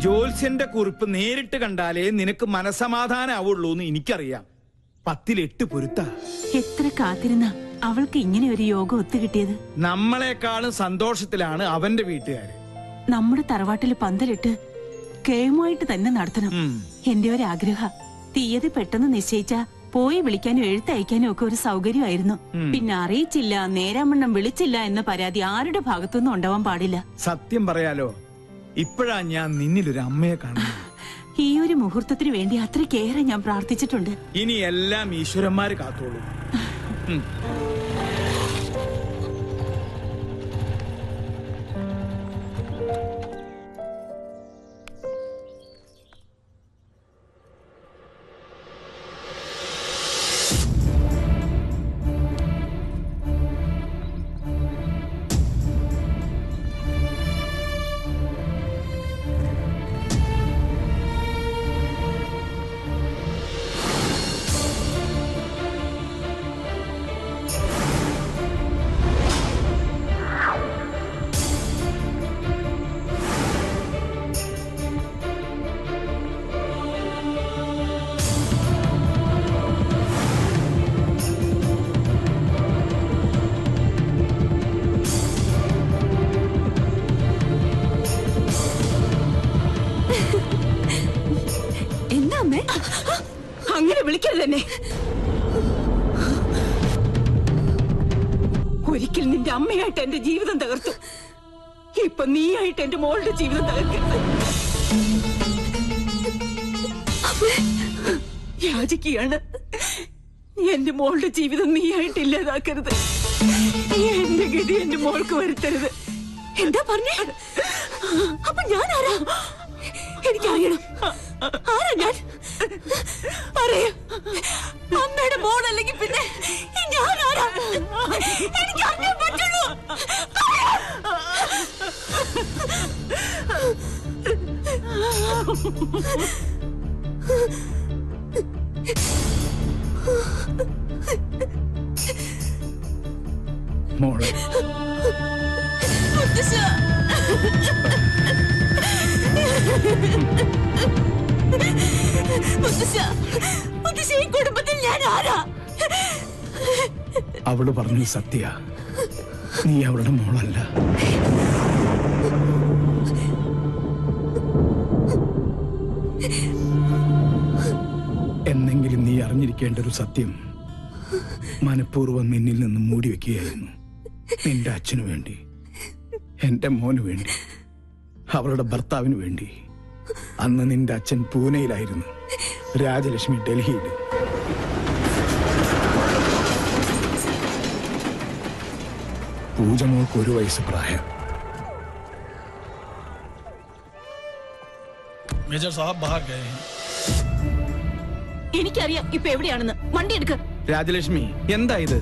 ജോത്സ്യന്റെ കുറിപ്പ് നേരിട്ട് കണ്ടാലേ നിനക്ക് മനസമാധാനാവുള്ളൂ എന്ന് എനിക്കറിയാം. 10 ൽ 8 പൊരുത്ത. എത്ര കാത്തിരുന്ന അവൾക്ക് ഇങ്ങനെ ഒരു യോഗം ഒത്തുകിട്ടിയത്. നമ്മളെക്കാളും സന്തോഷത്തിലാണ് അവന്റെ വീട്ടുകാര്. നമ്മുടെ തറവാട്ടില് പന്തലിട്ട് കേമുമായിട്ട് തന്നെ നടത്തണം എന്റെ ഒരു ആഗ്രഹം. തീയതി പെട്ടെന്ന് നിശ്ചയിച്ച പോയി വിളിക്കാനും എഴുത്തയക്കാനും ഒക്കെ ഒരു സൗകര്യമായിരുന്നു. പിന്നെ അറിയിച്ചില്ല, നേരാമണ്ണം വിളിച്ചില്ല എന്ന പരാതി ആരുടെ ഭാഗത്തുനിന്നും ഉണ്ടാവാൻ പാടില്ല. സത്യം പറയാലോ, ഇപ്പോഴാ ഞാൻ നിന്നിലൊരു അമ്മയെ കാണുന്നത്. ഈ ഒരു മുഹൂർത്തത്തിന് വേണ്ടി അത്രയ്ക്കേറെ ഞാൻ പ്രാർത്ഥിച്ചിട്ടുണ്ട്. ഇനി എല്ലാം ഈശ്വരന്മാര് കാത്തോളൂ. അങ്ങനെ വിളിക്കരുതെന്നെ. ഒരിക്കൽ നിന്റെ അമ്മയായിട്ട് എന്റെ ജീവിതം തകർത്തു. ഇപ്പൊ നീയായിട്ട് എന്റെ മോളുടെ ജീവിതം തകർക്കരുത്. യാചിക്കുകയാണ്. എന്റെ മോളുടെ ജീവിതം നീയായിട്ട് ഇല്ലാതാക്കരുത്. എന്റെ ഗതി എന്റെ മോൾക്ക് വരുത്തരുത്. എന്താ പറഞ്ഞേ? അപ്പൊ ഞാൻ ആരാ? എനിക്കറിയണം. ആരാ ഞാൻ? പറയാ. അമ്മയുടെ മോളല്ലെങ്കിൽ പിന്നെ ഞാൻ ആരാ? എനിക്കറിയാൻ പറ്റുള്ളൂ. മോളെ കുടുംബത്തിൽ ഞാൻ ആരാ? അവള് പറഞ്ഞു സത്യ, നീ അവളുടെ മോളല്ല. എന്നെങ്കിലും നീ അറിഞ്ഞിരിക്കേണ്ട ഒരു സത്യം മനഃപൂർവ്വം നിന്നിൽ നിന്ന് മൂടി വെക്കുകയായിരുന്നു. നിന്റെ അച്ഛനു വേണ്ടി, എന്റെ മോനു വേണ്ടി, അവളുടെ ഭർത്താവിന് വേണ്ടി. അന്ന് നിന്റെ അച്ഛൻ പൂനെയിലായിരുന്നു, രാജലക്ഷ്മി ഡൽഹിയിൽ. പൂജമോൾക്ക് 1 വയസ്സ് പ്രായം. മേജർ സാഹബ് ബാഹർ ഗയേ ഹൈ. എനിക്കറിയാം ഇപ്പൊ എവിടെയാണെന്ന്. വണ്ടി എടുക്ക. രാജലക്ഷ്മി, എന്താ ഇത്?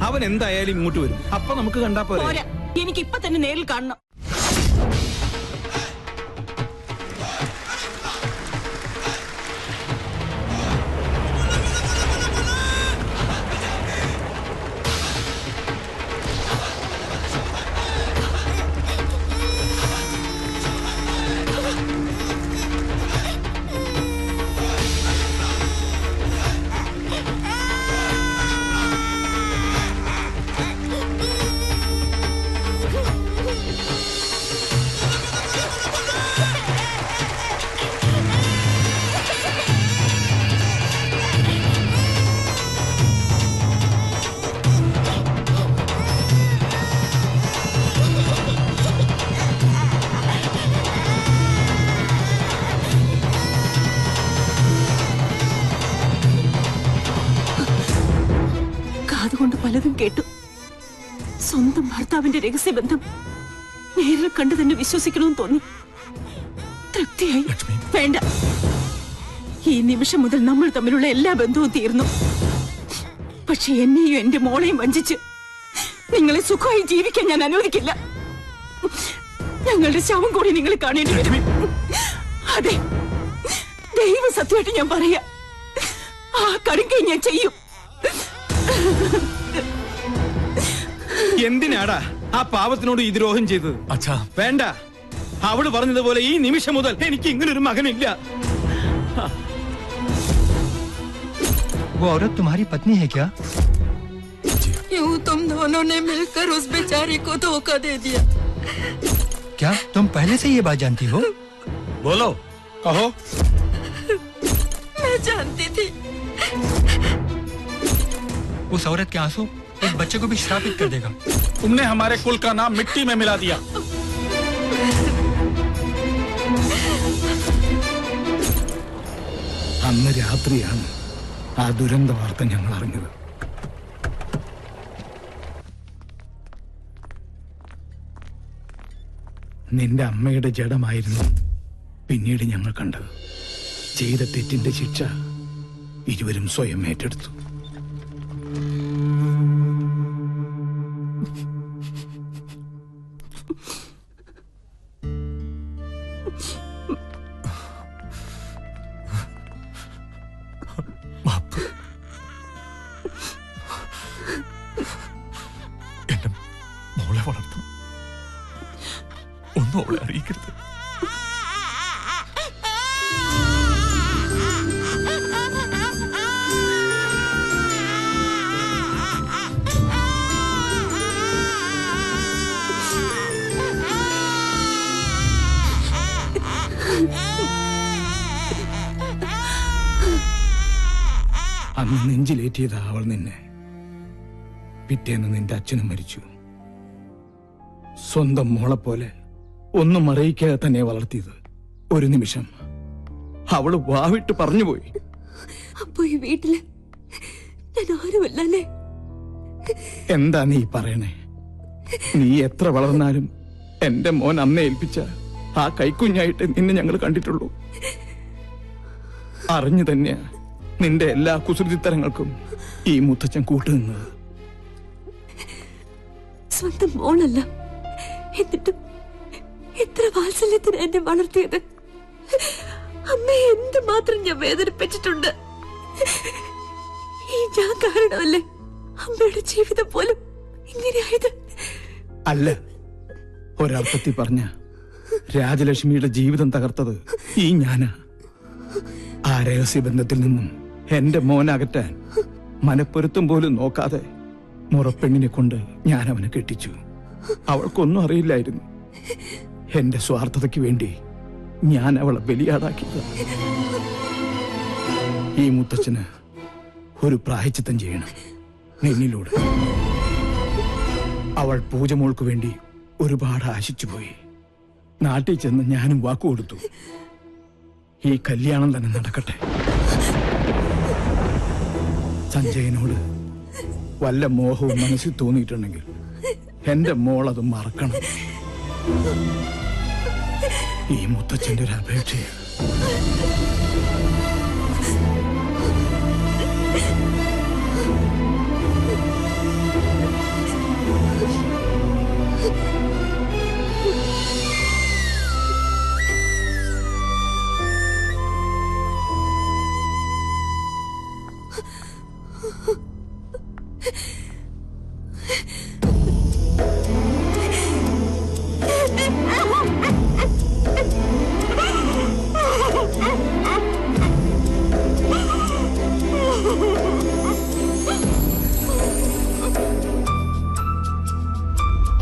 അവൻ എന്തായാലും ഇങ്ങോട്ട് വരും. അപ്പൊ നമുക്ക് കണ്ടാ പോരാ. എനിക്ക് ഇപ്പൊ തന്നെ നേരിൽ കാണണം. അതുകൊണ്ട് പലതും കേട്ടു. സ്വന്തം ഭർത്താവിന്റെ രഹസ്യബന്ധം നേരിൽ കണ്ടു തന്നെ വിശ്വസിക്കണമെന്ന് തോന്നി. തൃപ്തിയായി. വേണ്ട, ഈ നിമിഷം മുതൽ നമ്മൾ തമ്മിലുള്ള എല്ലാ ബന്ധവും തീർന്നു. പക്ഷെ എന്നെയും എന്റെ മോളെയും വഞ്ചിച്ച് നിങ്ങളെ സുഖമായി ജീവിക്കാൻ ഞാൻ അനുവദിക്കില്ല. ഞങ്ങളുടെ ശവം കൂടി നിങ്ങൾ കാണേണ്ടി വരും. അതെ, ദൈവ സത്യമായിട്ട് ഞാൻ പറയാ, ആ കടുങ്കൈ ഞാൻ ചെയ്യും. എന്തിനാടാ ആ പാവത്തിനോട് ഈ ദ്രോഹം ചെയ്തത്? അച്ഛാ വേണ്ട, അവള് പറഞ്ഞതുപോലെ ഈ നിമിഷം മുതൽ എനിക്ക് ഇങ്ങനൊരു മകനില്ല. वो औरत तुम्हारी पत्नी है क्या? यूं तुम दोनों ने मिलकर उस बेचारी को धोखा दे दिया। क्या तुम पहले से ये बात जानती हो? बोलो, कहो। मैं जानती थी। उस औरत के आंसू एक बच्चे को भी श्रापित कर देगा। तुमने हमारे कुल का नाम मिट्टी में मिला दिया। അന്ന് രാത്രിയാണ് ആ ദുരന്ത വാർത്ത ഞങ്ങൾ അറിഞ്ഞത്. നിന്റെ അമ്മയുടെ ജഡമായിരുന്നു പിന്നീട് ഞങ്ങൾ കണ്ടത്. ചെയ്ത തെറ്റിന്റെ ശിക്ഷ ഇരുവരും സ്വയം ഏറ്റെടുത്തു. എന്റെ മോളെ വളർത്തും, ഒന്നും അവളെ അറിയിക്കരുത്. അന്ന് നെഞ്ചിലേറ്റിയതാ അവൾ നിന്നെ. പിറ്റേന്ന് നിന്റെ അച്ഛനും മരിച്ചു. സ്വന്തം മോളെ പോലെ ഒന്നും അറിയിക്കാതെ തന്നെ വളർത്തിയത്. ഒരു നിമിഷം അവള് വാവിട്ട് പറഞ്ഞുപോയി. അപ്പൊ ഈ വീട്ടില് ഞാൻ ആരുമല്ലേ? എന്താ നീ പറയണേ? നീ എത്ര വളർന്നാലും എന്റെ മോൻ അമ്മ ഏൽപ്പിച്ച ആ കൈക്കുഞ്ഞായിട്ട് നിന്നെ ഞങ്ങൾ കണ്ടിട്ടുള്ളൂ. അറിഞ്ഞു തന്നെയാ നിന്റെ എല്ലാ കുസൃതിത്തരങ്ങൾക്കും ഈ മുത്തച്ഛൻ കൂട്ടുനിന്നത്. സ്വന്തം മോളല്ല, എന്നിട്ടും എത്ര വാത്സല്യത്തിന് എന്നെ വളർത്തിയത്. അമ്മയെ എന്തുമാത്രം ഞാൻ വേദനിപ്പിച്ചിട്ടുണ്ട്. ഈ ഞാൻ കാരണമല്ലേ അമ്മയുടെ ജീവിതം പോലും ഇങ്ങനെയായത്? അല്ല, ഒരർത്ഥത്തിൽ പറഞ്ഞ രാജലക്ഷ്മിയുടെ ജീവിതം തകർത്തത് ഈ ഞാനാ. ആ രഹസ്യബന്ധത്തിൽ നിന്നും എന്റെ മോനകറ്റാൻ മനപ്പൊരുത്തം പോലും നോക്കാതെ മുറപ്പെണ്ണിനെ കൊണ്ട് ഞാൻ അവനെ കെട്ടിച്ചു. അവൾക്കൊന്നും അറിയില്ലായിരുന്നു. എന്റെ സ്വാർത്ഥതയ്ക്ക് വേണ്ടി ഞാൻ അവളെ ബലിയാടാക്കിയത്. ഈ മുത്തച്ഛന് ഒരു പ്രായശ്ചിത്തം ചെയ്യണം നിന്നിലൂടെ. അവൾ പൂജമോൾക്ക് വേണ്ടി ഒരുപാട് ആശിച്ചുപോയി. നാട്ടിൽ ചെന്ന് ഞാനും വാക്കുകൊടുത്തു, ഈ കല്യാണം തന്നെ നടക്കട്ടെ. സഞ്ജയനോട് വല്ല മോഹവും മനസ്സിൽ തോന്നിയിട്ടുണ്ടെങ്കിൽ എന്റെ മോൾ അത് മറക്കണം. ഈ മുത്തച്ഛന്റെ ഒരു അപേക്ഷയാണ്.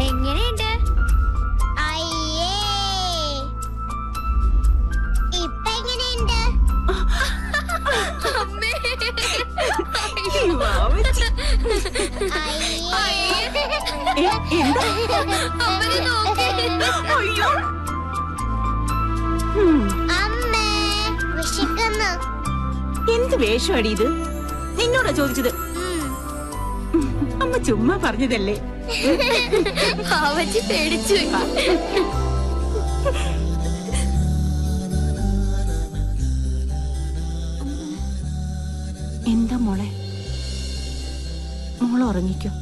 എങ്ങനെയുണ്ട്? അയ്യേ, ഇപ്പൊ എങ്ങനെയുണ്ട്? അമ്മേ, വിശക്കുന്നു. എന്ത് വേഷമാടി ഇത്? നിന്നോടാ ചോദിച്ചത്? അമ്മ ചുമ്മാ പറഞ്ഞതല്ലേ. അവജി പേടിച്ചു. എന്താ മോളെ? മോളെ ഉറങ്ങിക്കോ.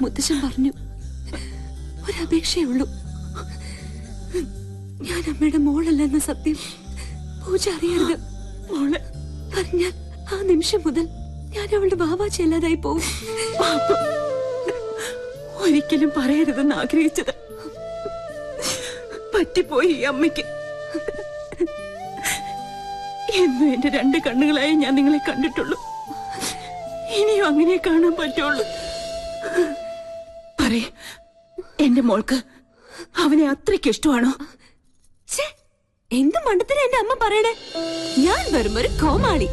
മുത്തശ്ശൻ പറഞ്ഞു, ഒരപേക്ഷയേ ഉള്ളൂ. ഞാൻ അമ്മയുടെ മോളല്ലെന്ന സത്യം പൂജ അറിയരുത്. മോള് പറഞ്ഞാൽ ആ നിമിഷം മുതൽ ഞാൻ അവളുടെ ബാബാച്ചി അല്ലാതായി പോവും. ഒരിക്കലും പറയരുതെന്ന് ആഗ്രഹിച്ചത് പറ്റിപ്പോയി ഈ അമ്മയ്ക്ക്. എന്നും എന്റെ 2 കണ്ണുകളായി ഞാൻ നിങ്ങളെ കണ്ടിട്ടുള്ളൂ. ഇനിയും അങ്ങനെ കാണാൻ പറ്റുള്ളൂ. പറയേ, എന്റെ മോൾക്ക് അവനെ അത്രയ്ക്ക് ഇഷ്ടമാണോ? എന്ത് മണ്ടത്തിന് എന്റെ അമ്മ പറയണേ? ഞാൻ വെറും ഒരു കോമാളി.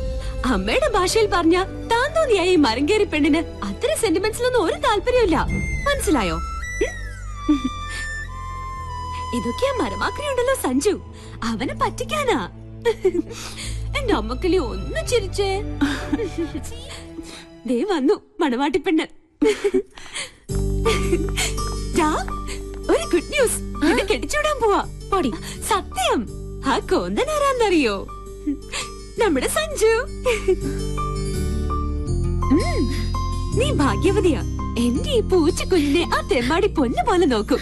അമ്മയുടെ ഭാഷയിൽ പറഞ്ഞ താൻ തോന്നിയായ ഈ മരങ്കേറി പെണ്ണിന് അത്ര സെന്റിമെന്റ്സിലൊന്നും ഒരു താല്പര്യമില്ല. മനസ്സിലായോ? ഇതൊക്കെയാ മരമാക്രിയുണ്ടല്ലോ സഞ്ജു, അവനെ പറ്റിക്കാനാ. എന്റെ അമ്മക്കിളി ഒന്ന് ചിരിച്ചേ. ദേ വന്നു മണവാട്ടിപ്പെണ്ണ്. ഒരു ഗുഡ് ന്യൂസ്, എന്നെ കെട്ടിച്ചൂടാൻ പോവാ. പൊടി സത്യം. ആ കോന്തൻ ആരാന്നറിയോ? നമ്മുടെ സഞ്ജു. നീ ഭാഗ്യവതിയാ. എന്റെ ഈ പൂച്ച കുഞ്ഞിനെ ആ തെമ്മാടി പൊന്നു പോലെ നോക്കും.